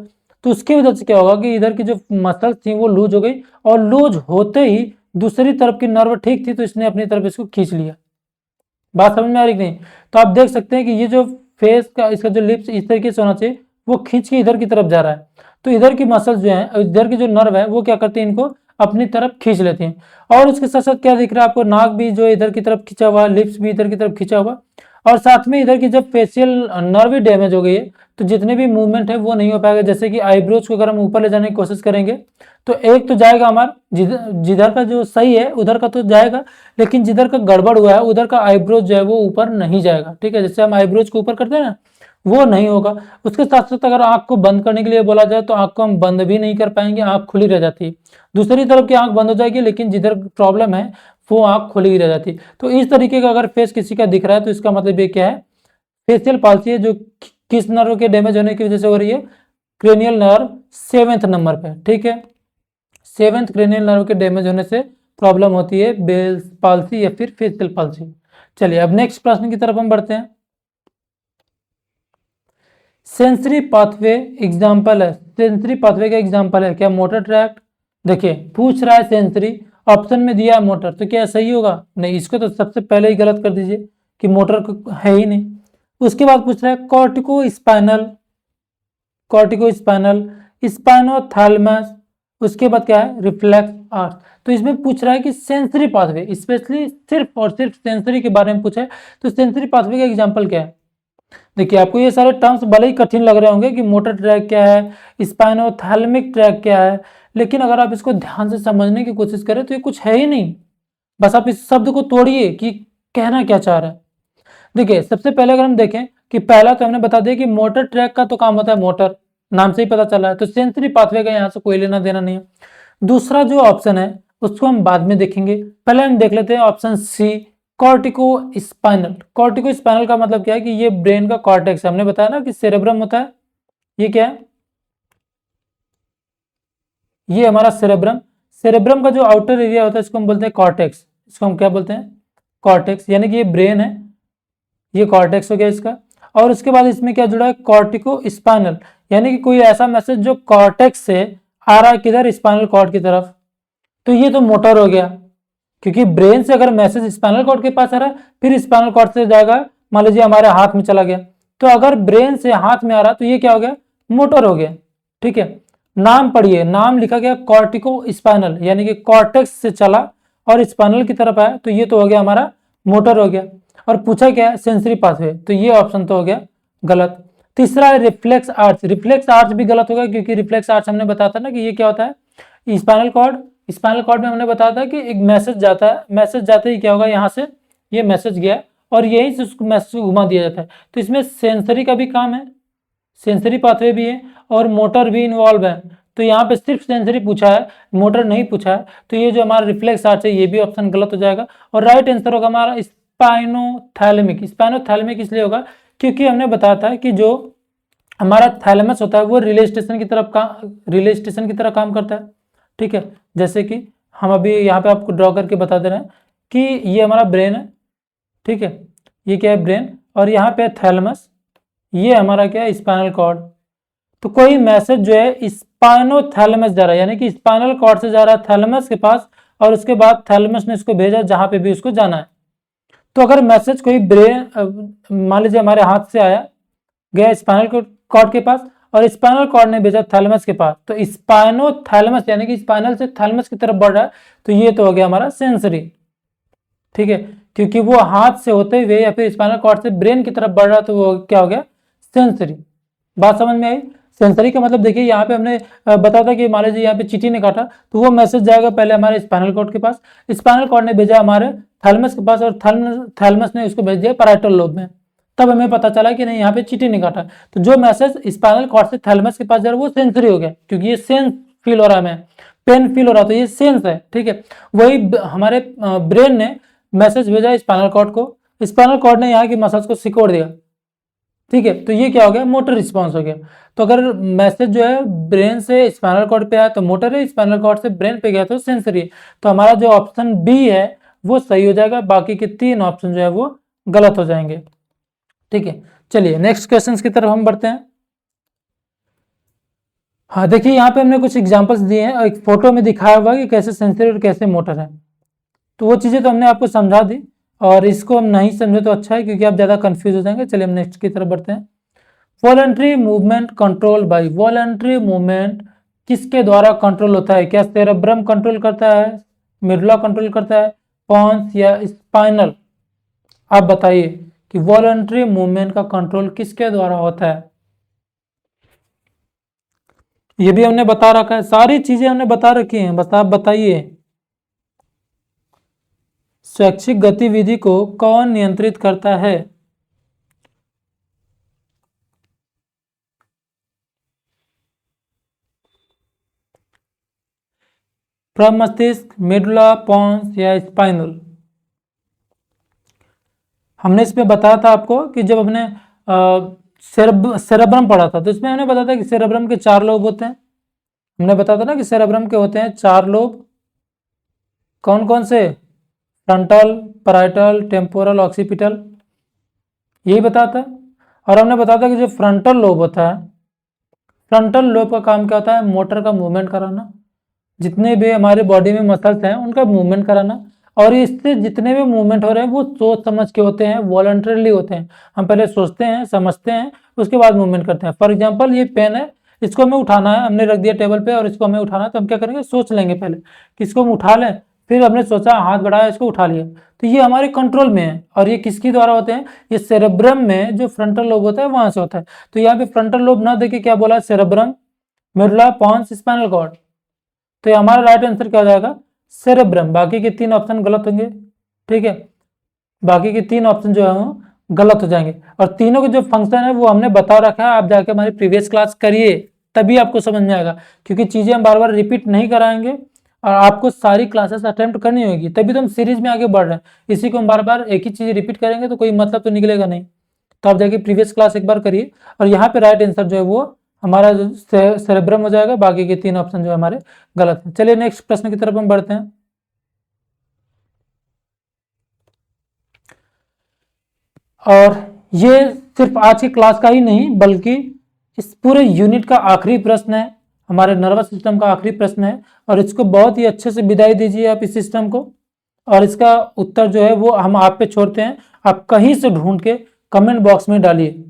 तो उसकी वजह से क्या होगा कि इधर की जो मसल्स थी वो लूज हो गई, और लूज होते ही दूसरी तरफ की नर्व ठीक थी, तो इसने अपनी तरफ इसको खींच लिया। बात समझ में आ रही कि नहीं? तो आप देख सकते हैं कि ये जो फेस का, इसका जो लिप्स इस तरीके से होना चाहिए, वो खींच के इधर की तरफ जा रहा है। तो इधर की मसल्स जो है, इधर की जो नर्व है, वो क्या करती है, इनको अपनी तरफ खींच लेती हैं। और उसके साथ साथ क्या दिख रहा है आपको, नाक भी जो इधर की तरफ खींचा हुआ, लिप्स भी इधर की तरफ खींचा हुआ, और साथ में इधर की जब फेशियल नर्व भी डैमेज हो गई है, तो जितने भी मूवमेंट है वो नहीं हो पाएगा। जैसे कि आईब्रोज को अगर हम ऊपर ले जाने की कोशिश करेंगे, तो एक तो जाएगा हमारा जिधर का जो सही है उधर का तो जाएगा, लेकिन जिधर का गड़बड़ हुआ है उधर का आईब्रोज जो है वो ऊपर नहीं जाएगा। ठीक है, जैसे हम आईब्रोज को ऊपर करते हैं ना, वो नहीं होगा। उसके साथ साथ अगर आंख को बंद करने के लिए बोला जाए तो आंख को हम बंद भी नहीं कर पाएंगे, आंख खुली रह जाती है। दूसरी तरफ की आंख बंद हो जाएगी, लेकिन जिधर प्रॉब्लम है वो आंख खुली ही रह जाती है। तो इस तरीके का अगर फेस किसी का दिख रहा है तो इसका मतलब ये क्या है, फेशियल पाल्सी है, जो किस नर्व के डैमेज होने की वजह से हो रही है, क्रेनियल नर्व 7वें नंबर पे। ठीक है, 7वें क्रेनियल नर्व के डैमेज होने से प्रॉब्लम होती है बेल्स पाल्सी या फिर फेशियल पाल्सी। चलिए अब नेक्स्ट प्रश्न की तरफ हम बढ़ते हैं। सेंसरी पाथवे एग्जाम्पल है, सेंसरी पाथवे का एग्जाम्पल है क्या, मोटर ट्रैक्ट। देखिए पूछ रहा है सेंसरी, ऑप्शन में दिया है मोटर, तो क्या सही होगा? नहीं, इसको तो सबसे पहले ही गलत कर दीजिए कि मोटर है ही नहीं। उसके बाद पूछ रहा है कॉर्टिको स्पाइनल, कॉर्टिको स्पाइनल, स्पाइनोथैलेमस, उसके बाद क्या है, रिफ्लेक्स आर्च। तो इसमें पूछ रहा है कि सेंसरी पाथवे, स्पेशली सिर्फ और सिर्फ सेंसरी के बारे में पूछा है, तो सेंसरी पाथवे का एग्जाम्पल क्या है? देखिए आपको ये सारे टर्म्स भले ही कठिन लग रहे होंगे कि मोटर ट्रैक क्या है, स्पाइनोथैलेमिक ट्रैक क्या है, लेकिन अगर आप इसको ध्यान से समझने की कोशिश करें तो ये कुछ है ही नहीं। बस आप इस शब्द को तोड़िए कि कहना क्या चाह रहा है। देखिए सबसे पहले अगर हम देखें कि पहला तो हमने बता दिया कि मोटर ट्रैक का तो काम होता है मोटर, नाम से ही पता चला है, तो सेंसरी पाथवे का यहाँ से कोई लेना देना नहीं है। दूसरा जो ऑप्शन है उसको हम बाद में देखेंगे, पहले हम देख लेते हैं option C, cortico spinal. Cortico spinal का मतलब क्या है कि ये ब्रेन का कॉर्टेक्स है, हमने बताया ना कि सेरेब्रम होता है, ये क्या है, ये हमारा सेरेब्रम। सेरेब्रम का जो आउटर एरिया होता है इसको हम बोलते हैं कॉर्टेक्स, इसको हम क्या बोलते हैं, कॉर्टेक्स, यानी कि ये ब्रेन है, ये कॉर्टेक्स हो गया इसका। और उसके बाद इसमें क्या जुड़ा है, कॉर्टिको स्पाइनल, यानी कि कोई ऐसा मैसेज जो कॉर्टेक्स से आ रहा है किधर, स्पाइनल कॉर्ड की तरफ। तो ये तो मोटर हो गया, क्योंकि ब्रेन से अगर मैसेज स्पाइनल कॉर्ड के पास आ रहा है, फिर स्पाइनल कॉर्ड से जाएगा, मान लीजिए हमारे हाथ में चला गया, तो अगर ब्रेन से हाथ में आ रहा तो ये क्या हो गया, मोटर हो गया। ठीक है, नाम पढ़िए, नाम लिखा गया कॉर्टिको स्पाइनल, यानी कि कॉर्टेक्स से चला और स्पाइनल की तरफ आया, तो ये तो हो गया हमारा मोटर हो गया। और पूछा क्या है, सेंसरी पाथवे, तो ये ऑप्शन तो हो गया गलत। तीसरा है रिफ्लेक्स आर्च, रिफ्लेक्स आर्च भी गलत होगा, क्योंकि रिफ्लेक्स आर्च हमने बताया था ना कि ये क्या होता है, स्पाइनल कॉर्ड, स्पाइनल कॉर्ड में हमने बताया था कि एक मैसेज जाता है, मैसेज जाते ही क्या होगा, यहाँ से ये मैसेज गया और यहीं से उसको मैसेज घुमा दिया जाता है। तो इसमें सेंसरी का भी काम है, सेंसरी पाथवे भी है और मोटर भी इन्वॉल्व है। तो यहाँ पे सिर्फ सेंसरी पूछा है, मोटर नहीं पूछा है, तो ये जो हमारा रिफ्लेक्स आर्च है ये भी ऑप्शन गलत हो जाएगा। और राइट आंसर होगा हमारा स्पाइनोथैलेमिक। स्पाइनोथैलेमिक इसलिए होगा क्योंकि हमने बताया था कि जो हमारा थैलेमस होता है वो रिले स्टेशन की तरह काम करता है। ठीक है, जैसे कि हम अभी यहाँ पे आपको ड्रॉ करके बता दे रहे हैं कि ये हमारा ब्रेन है। ठीक है, ये क्या है, ब्रेन, और यहाँ पे थैलेमस, ये हमारा क्या है, स्पाइनल कॉर्ड। तो कोई मैसेज जो है स्पाइनोथैलेमस जा रहा है, यानी कि स्पाइनल कॉर्ड से जा रहा है थैलेमस के पास, और उसके बाद थैलेमस ने इसको भेजा जहां पे भी उसको जाना है। तो अगर मैसेज कोई ब्रेन, मान लीजिए हमारे हाथ से आया, गया स्पाइनल कॉर्ड के पास, और स्पाइनल कॉर्ड ने भेजा थैलेमस के पास, तो स्पाइनोथैलेमस यानी कि स्पाइनल से थैलेमस की तरफ बढ़ रहा है, तो ये तो हो गया हमारा सेंसरी। ठीक है, क्योंकि वो हाथ से होते हुए या फिर स्पाइनल कॉर्ड से ब्रेन की तरफ बढ़ रहा, तो वो क्या हो गया, सेंसरी। बात समझ में आई? सेंसरी का मतलब देखिए यहाँ पे हमने बताया था कि मान लीजिए यहाँ पे चींटी ने काटा, तो वो मैसेज जाएगा पहले हमारे स्पाइनल कॉर्ड के पास, स्पाइनल कॉर्ड ने भेजा हमारे थैलेमस के पास, और थैलेमस ने उसको भेज दिया पैराइटल लोब में। तब हमें पता चला कि नहीं, यहाँ पे चींटी ने काटा। तो जो मैसेज स्पाइनल कॉर्ड से थैलेमस के पास जा रहा है वो सेंसरी हो गया, क्योंकि ये सेंस फील हो रहा है, हमें पेन फील हो रहा है, तो ये सेंस है। ठीक है, वही हमारे ब्रेन ने मैसेज भेजा स्पाइनल कॉर्ड को, स्पाइनल कॉर्ड ने यहाँ की मसल्स को सिकोड़ दिया, ठीक है, तो ये क्या हो गया, मोटर रिस्पॉन्स हो गया। तो अगर मैसेज जो है ब्रेन से स्पाइनल कॉर्ड पे आया तो मोटर है, स्पाइनल कॉर्ड से ब्रेन पे गया तो सेंसरी है। तो हमारा जो ऑप्शन बी है वो सही हो जाएगा, बाकी के 3 ऑप्शन जो है वो गलत हो जाएंगे। ठीक है, चलिए नेक्स्ट क्वेश्चन की तरफ हम बढ़ते हैं। हाँ देखिए, यहाँ पे हमने कुछ एग्जांपल्स दिए हैं और एक फोटो में दिखाया हुआ कि कैसे सेंसरी और कैसे मोटर है। तो वो चीज़ें तो हमने आपको समझा दी, और इसको हम नहीं समझे तो अच्छा है, क्योंकि आप ज़्यादा कंफ्यूज हो जाएंगे। चलिए हम नेक्स्ट की तरफ बढ़ते हैं। Voluntary movement control by, voluntary movement किसके द्वारा कंट्रोल होता है? क्या सेरेब्रम कंट्रोल करता है, मिडुला कंट्रोल करता है, पॉन्स या स्पाइनल? आप बताइए कि वॉलंटरी मूवमेंट का कंट्रोल किसके द्वारा होता है? ये भी हमने बता रखा है, सारी चीजें हमने बता रखी हैं, बस आप बताइए। स्वैच्छिक गतिविधि को कौन नियंत्रित करता है? प्रमस्तिष्क, मिडुला, पॉन्स या स्पाइनल? हमने इसमें बताया था आपको कि जब हमने सेरेब्रम पढ़ा था, तो इसमें हमने बताया था कि सेरेब्रम के 4 लोब होते हैं। हमने बताया था ना कि सेरेब्रम के होते हैं 4 लोब। कौन कौन से? फ्रंटल, पैराइटल, टेम्पोरल, ऑक्सीपिटल, यही बताया था। और हमने बताया था कि जो फ्रंटल लोब होता है, फ्रंटल लोब का काम क्या होता है? मोटर का मूवमेंट कराना, जितने भी हमारे बॉडी में मसल्स हैं उनका मूवमेंट कराना। और इससे जितने भी मूवमेंट हो रहे हैं वो सोच समझ के होते हैं, वॉलंटरली होते हैं। हम पहले सोचते हैं, समझते हैं, उसके बाद मूवमेंट करते हैं। फॉर एग्जाम्पल ये पेन है, इसको हमें उठाना है, हमने रख दिया टेबल पे और इसको हमें उठाना है, तो हम क्या करेंगे? सोच लेंगे पहले कि इसको हम उठा लें, फिर हमने सोचा, हाथ बढ़ाया, इसको उठा लिया। तो ये हमारे कंट्रोल में है। और ये किसके द्वारा होते हैं? ये सेरेब्रम में जो फ्रंटल लोब होता है वहां से होता है। तो यहाँ पे फ्रंटल लोब ना देके क्या बोला? Cerebrum, medulla, pons, spinal cord. तो ये हमारा राइट आंसर क्या हो जाएगा? सेरेब्रम। बाकी के 3 ऑप्शन गलत होंगे। ठीक है, बाकी के 3 ऑप्शन जो है वो गलत हो जाएंगे। और तीनों के जो फंक्शन है वो हमने बता रखा है, आप जाके हमारी प्रीवियस क्लास करिए, तभी आपको समझ में आएगा। क्योंकि चीजें हम बार बार रिपीट नहीं कराएंगे, और आपको सारी क्लासेस अटेम्प्ट करनी होगी, तभी तो हम सीरीज में आगे बढ़ रहे हैं। इसी को हम बार बार एक ही चीज रिपीट करेंगे तो कोई मतलब तो निकलेगा नहीं। तो आप जाके प्रीवियस क्लास एक बार करिए, और यहाँ पे राइट आंसर जो है वो हमारा सेरेब्रम हो जाएगा। बाकी के 3 ऑप्शन जो है हमारे गलत हैं। चलिए नेक्स्ट प्रश्न की तरफ हम बढ़ते हैं। और ये सिर्फ आज की क्लास का ही नहीं, बल्कि इस पूरे यूनिट का आखिरी प्रश्न है, हमारे नर्वस सिस्टम का आखिरी प्रश्न है। और इसको बहुत ही अच्छे से विदाई दीजिए आप इस सिस्टम को, और इसका उत्तर जो है वो हम आप पे छोड़ते हैं। आप कहीं से ढूंढ के कमेंट बॉक्स में डालिए।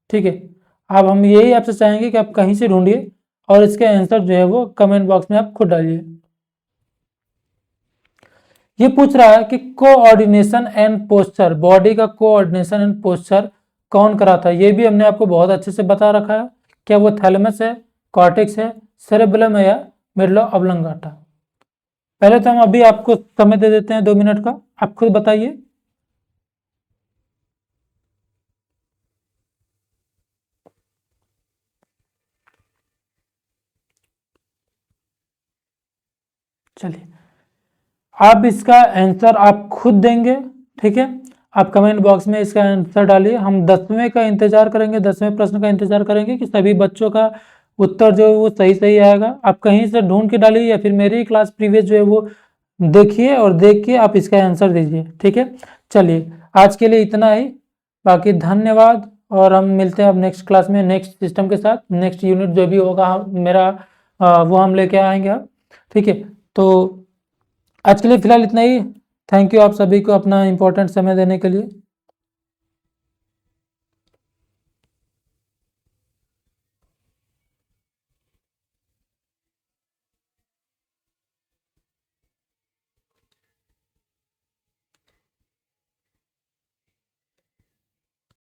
ठीक है, अब हम यही आपसे चाहेंगे कि आप कहीं से ढूंढिए और इसके आंसर जो है वो कमेंट बॉक्स में आप खुद डालिए। ये पूछ रहा है कि कोऑर्डिनेशन एंड पोस्चर, बॉडी का कोऑर्डिनेशन एंड पोस्चर कौन कराता है? ये भी हमने आपको बहुत अच्छे से बता रखा है। क्या वो थैलेमस है, कॉर्टेक्स है, सेरेबेलम है, या मेडुला ऑब्लोंगाटा? पहले तो हम अभी आपको समय दे देते हैं 2 मिनट का, आप खुद बताइए। चलिए, आप इसका आंसर आप खुद देंगे। ठीक है, आप कमेंट बॉक्स में इसका आंसर डालिए। हम 10वें का इंतजार करेंगे, 10वें प्रश्न का इंतजार करेंगे कि सभी बच्चों का उत्तर जो है वो सही सही आएगा। आप कहीं से ढूंढ के डालिए, या फिर मेरी ही क्लास प्रीवियस जो है वो देखिए, और देख के आप इसका आंसर दीजिए। ठीक है, चलिए आज के लिए इतना ही, बाकी धन्यवाद। और हम मिलते हैं अब नेक्स्ट क्लास में नेक्स्ट सिस्टम के साथ। नेक्स्ट यूनिट जो भी होगा मेरा वो हम लेके आएंगे आप। ठीक है, तो आज के लिए फिलहाल इतना ही। थैंक यू आप सभी को अपना इम्पोर्टेंट समय देने के लिए।